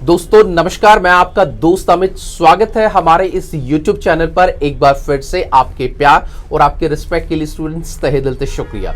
दोस्तों नमस्कार, मैं आपका दोस्त अमित। स्वागत है हमारे इस YouTube चैनल पर। एक बार फिर से आपके प्यार और आपके रिस्पेक्ट के लिए स्टूडेंट्स तहे दिल से शुक्रिया।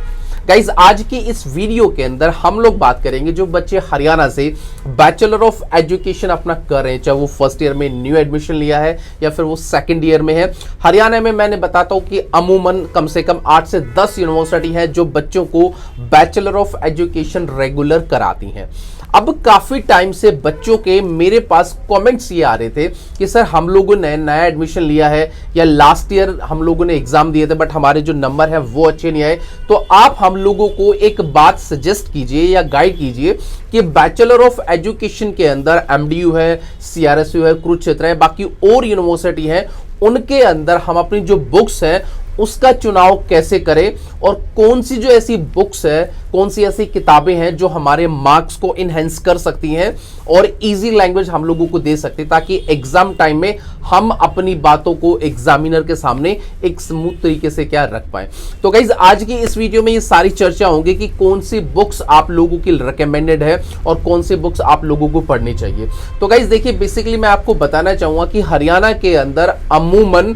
गाइज, आज की इस वीडियो के अंदर हम लोग बात करेंगे जो बच्चे हरियाणा से बैचलर ऑफ एजुकेशन अपना कर रहे हैं, चाहे वो फर्स्ट ईयर में न्यू एडमिशन लिया है या फिर वो सेकंड ईयर में है। हरियाणा में मैंने बताता हूं कि अमूमन कम से कम 8 से 10 यूनिवर्सिटी है जो बच्चों को बैचलर ऑफ एजुकेशन रेगुलर कराती हैं। अब काफी टाइम से बच्चों के मेरे पास कमेंट्स ये आ रहे थे कि सर हम लोगों ने नया एडमिशन लिया है या लास्ट ईयर हम लोगों ने एग्जाम दिए थे बट हमारे जो नंबर है वो अच्छे नहीं आए, तो आप हम लोगों को एक बात सजेस्ट कीजिए या गाइड कीजिए कि बैचलर ऑफ एजुकेशन के अंदर एमडीयू है, सीआरएसयू है, कुरुक्षेत्र है, बाकी और यूनिवर्सिटी है, उनके अंदर हम अपनी जो बुक्स है उसका चुनाव कैसे करें और कौन सी जो ऐसी बुक्स है, कौन सी ऐसी किताबें हैं जो हमारे मार्क्स को इनहेंस कर सकती हैं और इजी लैंग्वेज हम लोगों को दे सकती है, ताकि एग्जाम टाइम में हम अपनी बातों को एग्जामिनर के सामने एक स्मूथ तरीके से क्या रख पाए। तो गाइज, आज की इस वीडियो में ये सारी चर्चा होंगी कि कौन सी बुक्स आप लोगों की रिकमेंडेड है और कौन सी बुक्स आप लोगों को पढ़नी चाहिए। तो गाइज देखिए, बेसिकली मैं आपको बताना चाहूंगा कि हरियाणा के अंदर अमूमन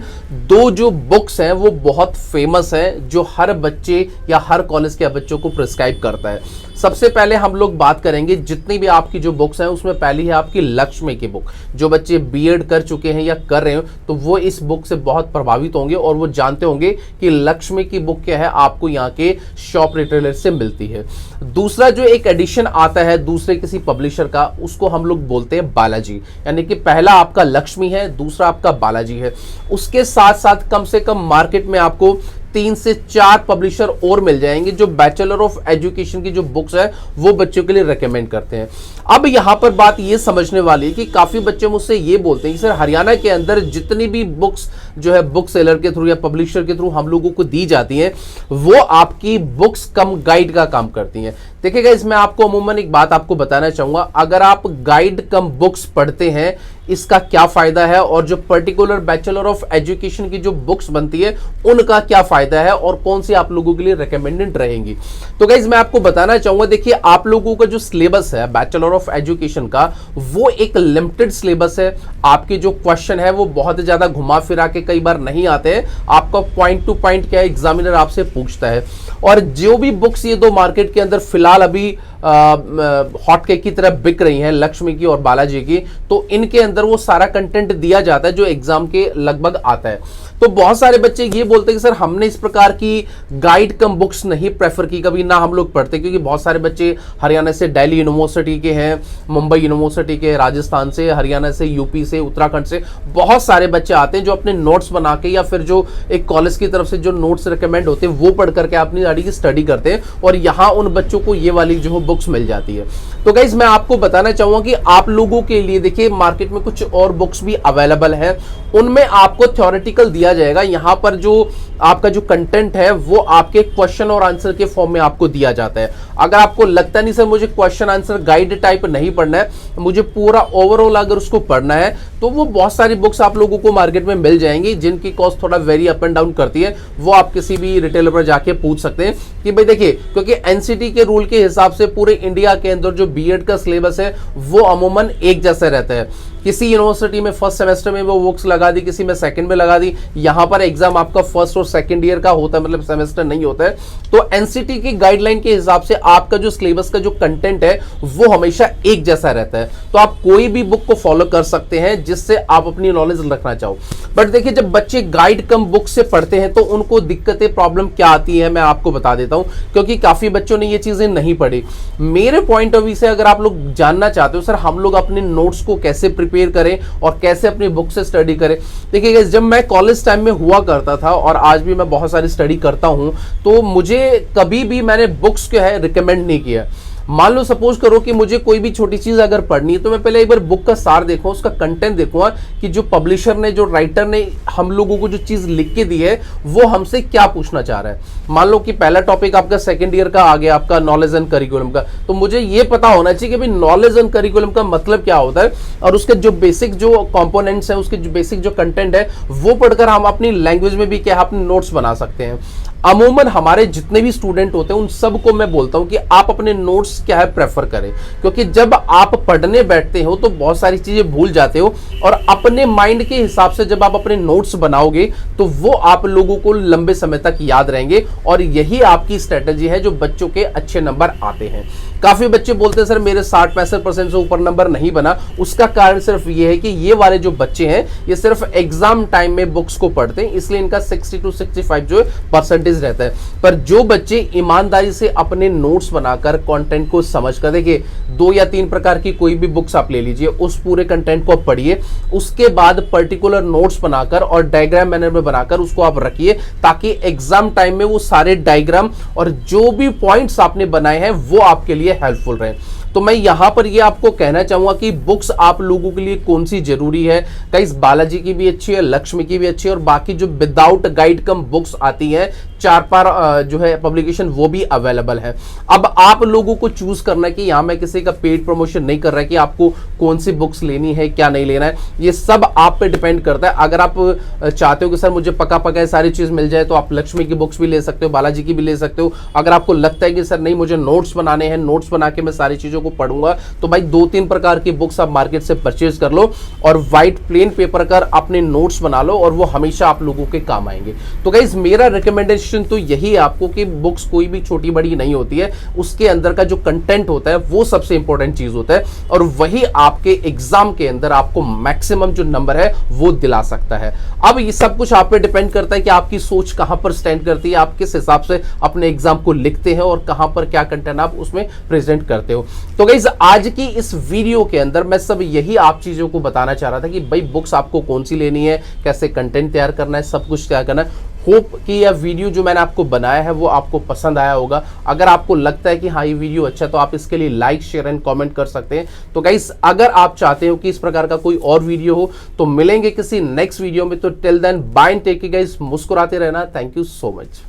2 जो बुक्स हैं वो बहुत फेमस है, जो हर बच्चे या हर कॉलेज के बच्चों को प्रिस्क्राइब करता है। सबसे पहले हम लोग बात करेंगे, जितनी भी आपकी जो बुक्स हैं उसमें पहली है आपकी लक्ष्मी की बुक। जो बच्चे बीएड कर चुके हैं या कर रहे हो तो वो इस बुक से बहुत प्रभावित होंगे और वो जानते होंगे कि लक्ष्मी की बुक क्या है, आपको यहाँ के शॉप रिटेलर से मिलती है। दूसरा जो एक एडिशन आता है दूसरे किसी पब्लिशर का, उसको हम लोग बोलते हैं बालाजी, यानी कि पहला आपका लक्ष्मी है, दूसरा आपका बालाजी है। उसके साथ साथ कम से कम मार्केट में आपको 3 से 4 पब्लिशर और मिल जाएंगे जो बैचलर ऑफ एजुकेशन की जो बुक्स है वो बच्चों के लिए रेकमेंड करते हैं। अब यहां पर बात ये समझने वाली है कि काफी बच्चे मुझसे ये बोलते हैं कि सर हरियाणा के अंदर जितनी भी बुक्स जो है बुक सेलर के थ्रू या पब्लिशर के थ्रू हम लोगों को दी जाती हैं वो आपकी बुक्स कम गाइड का काम करती हैं। देखिएगा, इसमें आपको अमूमन एक बात आपको बताना चाहूंगा, अगर आप गाइड कम बुक्स पढ़ते हैं इसका क्या फायदा है और जो पर्टिकुलर बैचलर ऑफ एजुकेशन की जो बुक्स बनती है उनका क्या फायदा है और कौन सी आप लोगों के लिए रेकमेंडेड रहेंगी। तो गाइज मैं आपको बताना चाहूंगा, देखिए आप लोगों का जो सिलेबस है बैचलर ऑफ एजुकेशन का वो एक लिमिटेड सिलेबस है। आपके जो क्वेश्चन है वो बहुत ज्यादा घुमा फिरा के कई बार नहीं आते हैं, आपका पॉइंट टू पॉइंट क्या एग्जामिनर आपसे पूछता है। और जो भी बुक्स ये 2 मार्केट के अंदर फिलहाल अभी हॉटकेक की तरह बिक रही हैं, लक्ष्मी की और बालाजी की, तो इनके अंदर वो सारा कंटेंट दिया जाता है जो एग्जाम के लगभग आता है। तो बहुत सारे बच्चे ये बोलते हैं कि सर हमने इस प्रकार की गाइड कम बुक्स नहीं प्रेफर की, कभी ना हम लोग पढ़ते, क्योंकि बहुत सारे बच्चे हरियाणा से दिल्ली यूनिवर्सिटी के हैं, मुंबई यूनिवर्सिटी के, राजस्थान से, हरियाणा से, यूपी से, उत्तराखंड से बहुत सारे बच्चे आते हैं जो अपने नोट्स बना के या फिर जो एक कॉलेज की तरफ से जो नोट्स रिकमेंड होते हैं वो पढ़ करके अपनी गाड़ी की स्टडी करते हैं और यहाँ उन बच्चों को ये वाली जो बुक्स मिल जाती है। तो गाइज मैं आपको बताना चाहूंगा कि आप लोगों के लिए देखिए मार्केट में कुछ और बुक्स भी अवेलेबल है, उनमें आपको थ्योरेटिकल दिया जाएगा। यहां पर जो आपका जो कंटेंट है वो आपके क्वेश्चन और आंसर के फॉर्म में आपको दिया जाता है। अगर आपको लगता नहीं सर मुझे क्वेश्चन आंसर गाइड टाइप नहीं पढ़ना है, मुझे पूरा ओवरऑल अगर उसको पढ़ना है, तो वो बहुत सारी बुक्स आप लोगों को मार्केट में मिल जाएंगी जिनकी कॉस्ट थोड़ा वेरी अप एंड डाउन करती है। वो आप किसी भी रिटेलर पर जाके पूछ सकते हैं कि भाई देखिए, क्योंकि एनसीटी के रूल के हिसाब से पूरे इंडिया के अंदर जो बीएड का सिलेबस है वो अमूमन एक जैसा रहता है। किसी यूनिवर्सिटी में फर्स्ट सेमेस्टर में वो बुक्स लगा दी, किसी में सेकंड में लगा दी। यहां पर एग्जाम आपका फर्स्ट और सेकंड ईयर का होता है, मतलब सेमेस्टर नहीं होता है। तो एनसीटी की गाइडलाइन के हिसाब से आपका जो सिलेबस का जो कंटेंट है वो हमेशा एक जैसा रहता है। तो आप कोई भी बुक को फॉलो कर सकते हैं जिससे आप अपनी नॉलेज रखना चाहो। बट देखिए, जब बच्चे गाइड कम बुक से पढ़ते हैं तो उनको दिक्कतें प्रॉब्लम क्या आती है मैं आपको बता देता हूं, क्योंकि काफी बच्चों ने ये चीजें नहीं पढ़ी। मेरे पॉइंट ऑफ व्यू से अगर आप लोग जानना चाहते हो सर हम लोग अपने नोट्स को कैसे प्रिपेयर करें और कैसे अपनी बुक से स्टडी करें, देखिए जब मैं कॉलेज टाइम में हुआ करता था और आज भी मैं बहुत सारी स्टडी करता हूं, तो मुझे कभी भी मैंने बुक्स जो है रिकमेंड नहीं किया। मान लो सपोज करो कि मुझे कोई भी छोटी चीज अगर पढ़नी है तो मैं पहले एक बार बुक का सार देखूं, उसका कंटेंट देखूंगा कि जो पब्लिशर ने, जो राइटर ने हम लोगों को जो चीज लिख के दी है वो हमसे क्या पूछना चाह रहा है। मान लो कि पहला टॉपिक आपका सेकंड ईयर का आ गया, आपका नॉलेज एंड करिकुलम का, तो मुझे ये पता होना चाहिए कि भाई नॉलेज एंड करिकुलम का मतलब क्या होता है और उसके जो बेसिक जो कंपोनेंट्स है, उसके जो बेसिक जो कंटेंट है वो पढ़कर हम अपनी लैंग्वेज में भी क्या अपने नोट्स बना सकते हैं। अमूमन हमारे जितने भी स्टूडेंट होते हैं उन सबको मैं बोलता हूं कि आप अपने नोट्स क्या है प्रेफर करें, क्योंकि जब आप पढ़ने बैठते हो तो बहुत सारी चीजें भूल जाते हो, और अपने माइंड के हिसाब से जब आप अपने नोट्स बनाओगे तो वो आप लोगों को लंबे समय तक याद रहेंगे, और यही आपकी स्ट्रेटजी है जो बच्चों के अच्छे नंबर आते हैं। काफी बच्चे बोलते हैं सर मेरे 60-65% से ऊपर नंबर नहीं बना। उसका कारण सिर्फ ये है कि ये वाले जो बच्चे हैं ये सिर्फ एग्जाम टाइम में बुक्स को पढ़ते हैं, इसलिए इनका 60 to 65 जो परसेंटेज रहता है। पर जो बच्चे ईमानदारी से अपने नोट्स बनाकर कंटेंट को समझकर, देखिए 2 या 3 प्रकार की कोई भी बुक्स आप ले लीजिए, उस पूरे कंटेंट को आप पढ़िए, उसके बाद पर्टिकुलर नोट्स बनाकर और डायग्राम मैनर में बनाकर उसको आप रखिए, ताकि एग्जाम टाइम में वो सारे डायग्राम और जो भी पॉइंट्स आपने बनाए हैं वो आपके लिए हेल्पफुल रहे। तो मैं यहां पर ये आपको कहना चाहूंगा कि बुक्स आप लोगों के लिए कौन सी जरूरी है। गाइस बालाजी की भी अच्छी है, लक्ष्मी की भी अच्छी है, और बाकी जो विदाउट गाइड कम बुक्स आती हैं 4 जो है पब्लिकेशन वो भी अवेलेबल है। अब आप लोगों को चूज करना है कि यहां मैं किसी का पेड प्रमोशन नहीं कर रहा है कि आपको कौन सी बुक्स लेनी है क्या नहीं लेना है, ये सब आप पे डिपेंड करता है। अगर आप चाहते हो कि सर मुझे पका पका सारी चीज मिल जाए तो आप लक्ष्मी की बुक्स भी ले सकते हो, बालाजी की भी ले सकते हो। अगर आपको लगता है कि सर नहीं मुझे नोट्स बनाने हैं, नोट्स बना के मैं सारी चीजों को पढ़ूंगा, तो भाई 2-3 प्रकार की बुक्स आप मार्केट से परचेज कर लो और व्हाइट प्लेन पेपर कर अपने नोट्स बना लो, और वो हमेशा आप लोगों के काम आएंगे। तो गाइस मेरा रिकमेंडेशन तो यही है आपको कि बुक्स कोई भी छोटी बड़ी नहीं होती है, उसके अंदर का जो कंटेंट होता है वो सबसे इंपॉर्टेंट चीज होता है, और वही आपके एग्जाम के अंदर आपको मैक्सिमम जो नंबर है वो दिला सकता है। अब ये सब कुछ आप पे डिपेंड करता है कि आपकी सोच कहां पर स्टैंड करती है, आप किस हिसाब से अपने एग्जाम को लिखते हैं और कहां पर क्या कंटेंट आप उसमें प्रेजेंट करते हो। तो गाइस आज की इस वीडियो के अंदर मैं सब यही आप चीजों को बताना चाह रहा था कि भाई बुक्स आपको कौन सी लेनी है, कैसे कंटेंट तैयार करना है, सब कुछ तैयार करना है। होप कि यह वीडियो जो मैंने आपको बनाया है वो आपको पसंद आया होगा। अगर आपको लगता है कि हाँ ये वीडियो अच्छा है तो आप इसके लिए लाइक शेयर एंड कमेंट कर सकते हैं। तो गाइस अगर आप चाहते हो कि इस प्रकार का कोई और वीडियो हो तो मिलेंगे किसी नेक्स्ट वीडियो में। तो till then bye and take care guys, मुस्कुराते रहना। Thank you so much.